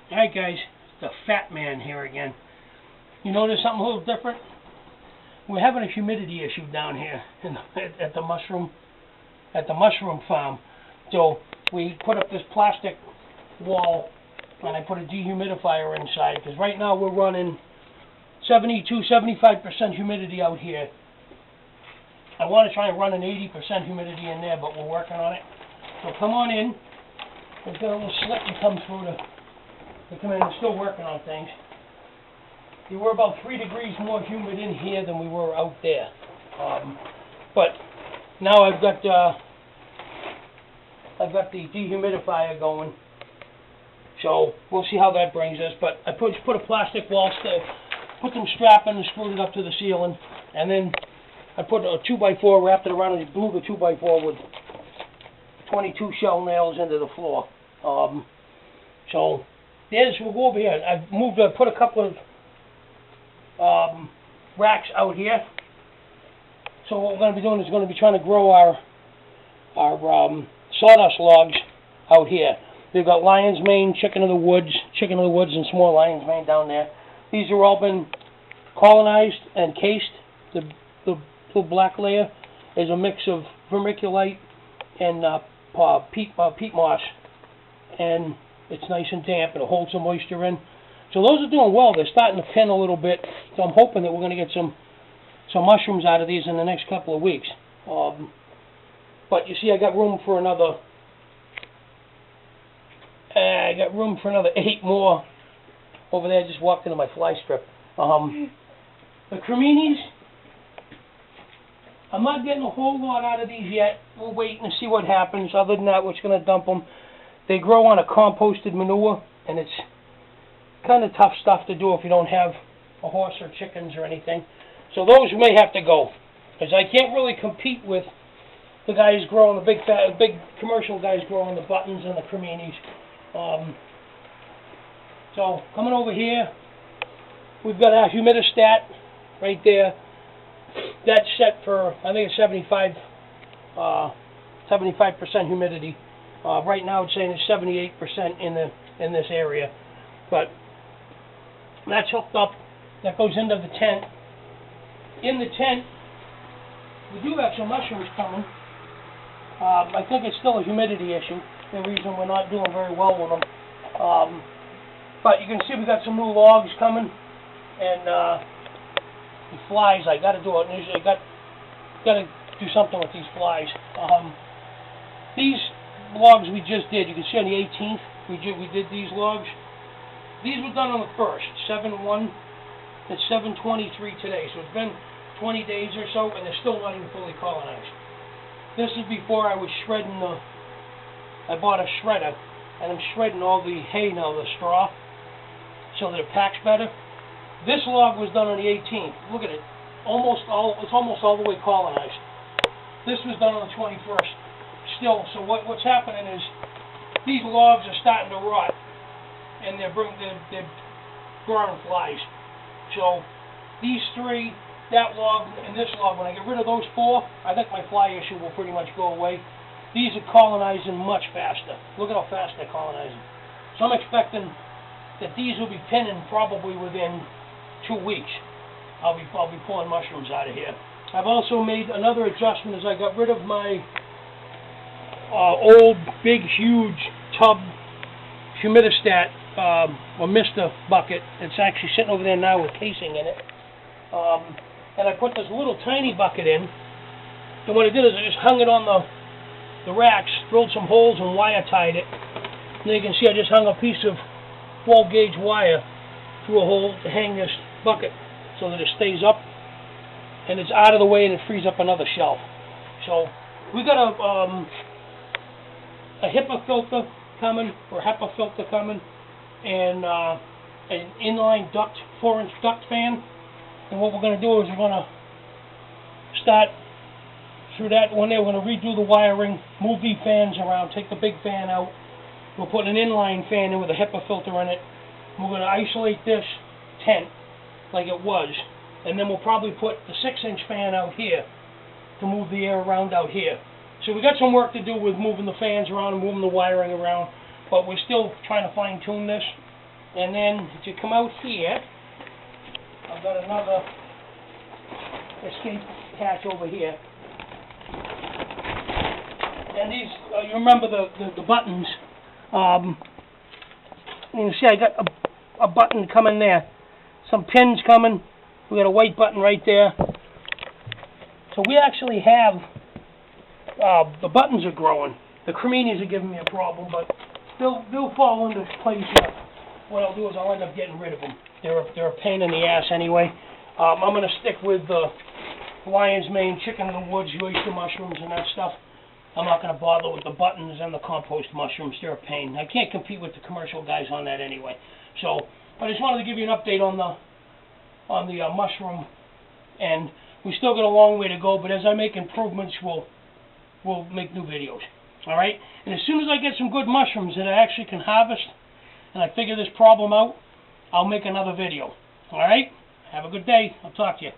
Hi guys, the fat man here again. You notice something a little different? We're having a humidity issue down here at the mushroom farm. So we put up this plastic wall and I put a dehumidifier inside because right now we're running 72-75% humidity out here. I want to try and run an 80% humidity in there, but we're working on it. So come on in. We've got a little slit to come through to come in. We're still working on things. We were about 3 degrees more humid in here than we were out there. But now I've got the dehumidifier going. So we'll see how that brings us. But I just put a plastic wall, put some strapping and screwed it up to the ceiling, and then I put a 2x4, wrapped it around, and glued the 2x4 with 22 shell nails into the floor. So we'll go over here. I put a couple of racks out here. So what we're going to be doing is going to be trying to grow our sawdust logs out here. We've got lion's mane, chicken of the woods, and small lion's mane down there. These have all been colonized and cased. The little black layer is a mix of vermiculite and peat moss, and it's nice and damp. It'll hold some moisture in. So those are doing well. They're starting to pin a little bit. So I'm hoping that we're going to get some mushrooms out of these in the next couple of weeks. But you see, I got room for another. I got room for another 8 more over there. I just walked into my fly strip. The creminis, I'm not getting a whole lot out of these yet. We'll wait and see what happens. Other than that, we're just going to dump them. They grow on a composted manure, and it's kind of tough stuff to do if you don't have a horse or chickens or anything. So those may have to go, because I can't really compete with the guys growing the big commercial guys growing the buttons and the creminis. So coming over here, we've got our humidistat right there. That's set for, I think it's 75% humidity. Right now it's saying it's 78% in this area, but that's hooked up. That goes into the tent. In the tent, we do have some mushrooms coming. I think it's still a humidity issue. The reason we're not doing very well with them. But you can see we got some new logs coming, and the flies. I got to do it. I got to do something with these flies. These logs we just did. You can see on the 18th we did these logs. These were done on the 1st, 7/1. It's 7/23 today, so it's been 20 days or so, and they're still not even fully colonized. This is before I was shredding I bought a shredder, and I'm shredding all the hay now, the straw, so that it packs better. This log was done on the 18th. Look at it. It's almost all the way colonized. This was done on the 21st. Still, so what's happening is these logs are starting to rot, and they're growing flies. So these 3, that log and this log, when I get rid of those 4, I think my fly issue will pretty much go away. These are colonizing much faster. Look at how fast they're colonizing. So I'm expecting that these will be pinning probably within 2 weeks. I'll be pulling mushrooms out of here. I've also made another adjustment as I got rid of my old, big, huge tub humidistat or mister bucket. It's actually sitting over there now with casing in it. And I put this little tiny bucket in. And what I did is I just hung it on the racks, drilled some holes and wire tied it. And you can see I just hung a piece of 12 gauge wire through a hole to hang this bucket so that it stays up and it's out of the way and it frees up another shelf. So we got a HEPA filter coming, and an inline duct, 4-inch duct fan. And what we're going to do is we're going to start through that one there. We're going to redo the wiring, move these fans around, take the big fan out. We'll put an inline fan in with a HEPA filter in it. We're going to isolate this tent like it was, and then we'll probably put the 6-inch fan out here to move the air around out here. So we got some work to do with moving the fans around and moving the wiring around, but we're still trying to fine tune this. And then if you come out here, I've got another escape hatch over here. And these, you remember the buttons. You see I got a button coming there. Some pins coming. We got a white button right there. So we actually have, the buttons are growing. The creminis are giving me a problem, but they'll fall into place here. What I'll do is I'll end up getting rid of them. They're a pain in the ass anyway. I'm going to stick with the lion's mane, chicken in the woods, oyster mushrooms and that stuff. I'm not going to bother with the buttons and the compost mushrooms. They're a pain. I can't compete with the commercial guys on that anyway. So I just wanted to give you an update on the mushroom, and we still got a long way to go. But as I make improvements, we'll make new videos. All right. And as soon as I get some good mushrooms that I actually can harvest, and I figure this problem out, I'll make another video. All right. Have a good day. I'll talk to you.